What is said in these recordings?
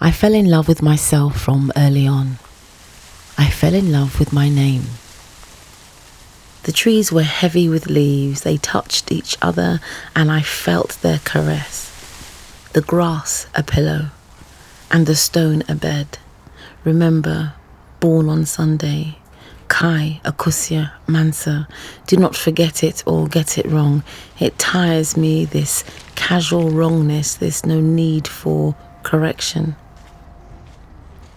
I fell in love with myself from early on. I fell in love with my name. The trees were heavy with leaves, they touched each other and I felt their caress. The grass a pillow and the stone a bed. Remember, born on Sunday, Kai Akusia Mansa. Do not forget it or get it wrong. It tires me, this casual wrongness, this no need for correction.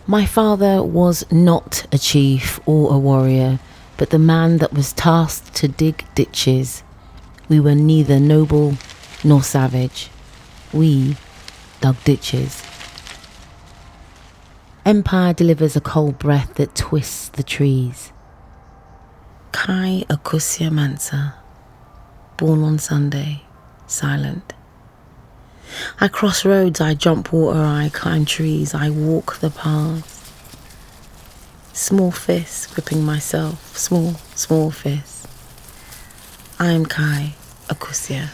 My father was not a chief or a warrior, but the man that was tasked to dig ditches. We were neither noble nor savage. We dug ditches. Empire delivers a cold breath that twists the trees. Kai Akusia Mansa, born on Sunday, silent. I cross roads, I jump water, I climb trees, I walk the paths. Small fists gripping myself, small fists. I am Kai Akusia.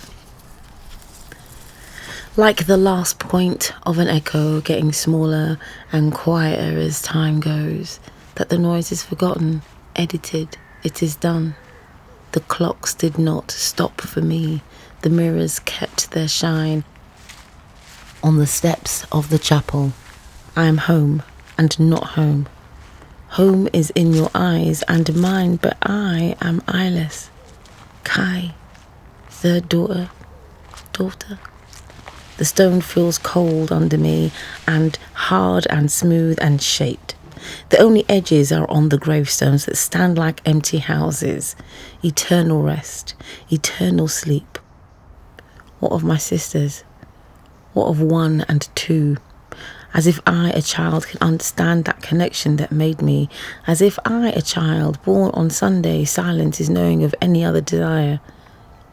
Like the last point of an echo, getting smaller and quieter as time goes, that the noise is forgotten, edited, it is done. The clocks did not stop for me, the mirrors kept their shine. On the steps of the chapel, I am home and not home. Home is in your eyes and mine, but I am eyeless. Kai, third daughter. The stone feels cold under me and hard and smooth and shaped. The only edges are on the gravestones that stand like empty houses. Eternal rest, eternal sleep. What of my sisters? What of 1 and 2? As if I, a child, can understand that connection that made me. As if I, a child, born on Sunday, silent is knowing of any other desire.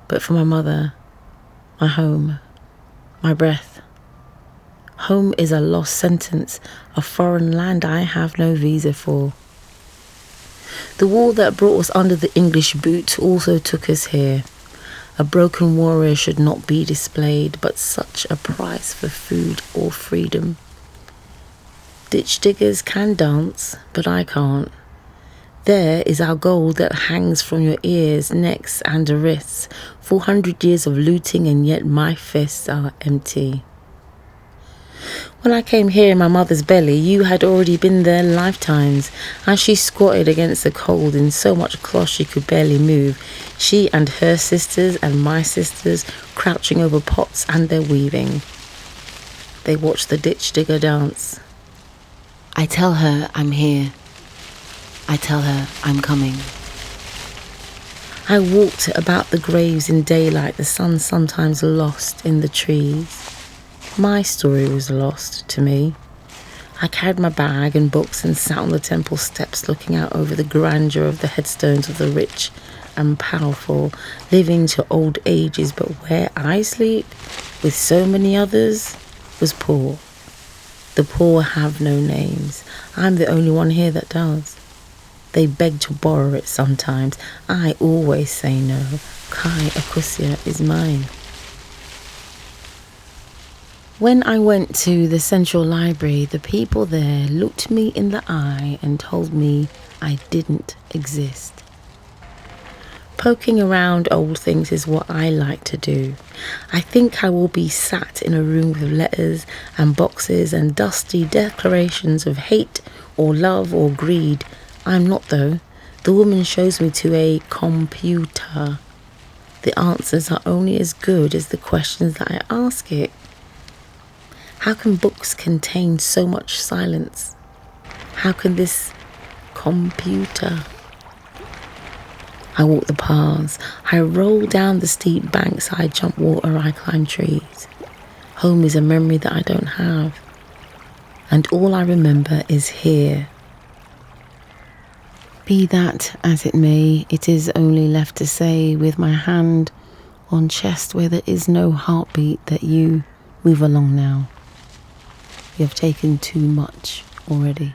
But for my mother, my home, my breath. Home is a lost sentence, a foreign land I have no visa for. The wall that brought us under the English boot also took us here. A broken warrior should not be displayed, but such a price for food or freedom. Ditch diggers can dance, but I can't. There is our gold that hangs from your ears, necks and wrists. 400 years of looting and yet my fists are empty. When I came here in my mother's belly, you had already been there lifetimes, and she squatted against the cold in so much cloth she could barely move. She and her sisters and my sisters crouching over pots and their weaving. They watched the ditch digger dance. I tell her I'm here. I tell her I'm coming. I walked about the graves in daylight, the sun sometimes lost in the trees. My story was lost to me. I carried my bag and books and sat on the temple steps looking out over the grandeur of the headstones of the rich and powerful, living to old ages, but where I sleep, with so many others, was poor. The poor have no names. I'm the only one here that does. They beg to borrow it sometimes. I always say no. Kai Akusia is mine. When I went to the Central Library, the people there looked me in the eye and told me I didn't exist. Poking around old things is what I like to do. I think I will be sat in a room with letters and boxes and dusty declarations of hate or love or greed. I'm not though. The woman shows me to a computer. The answers are only as good as the questions that I ask it. How can books contain so much silence? How can this computer? I walk the paths, I roll down the steep banks, I jump water, I climb trees. Home is a memory that I don't have, and all I remember is here. Be that as it may, it is only left to say with my hand on chest where there is no heartbeat that you move along now. You have taken too much already.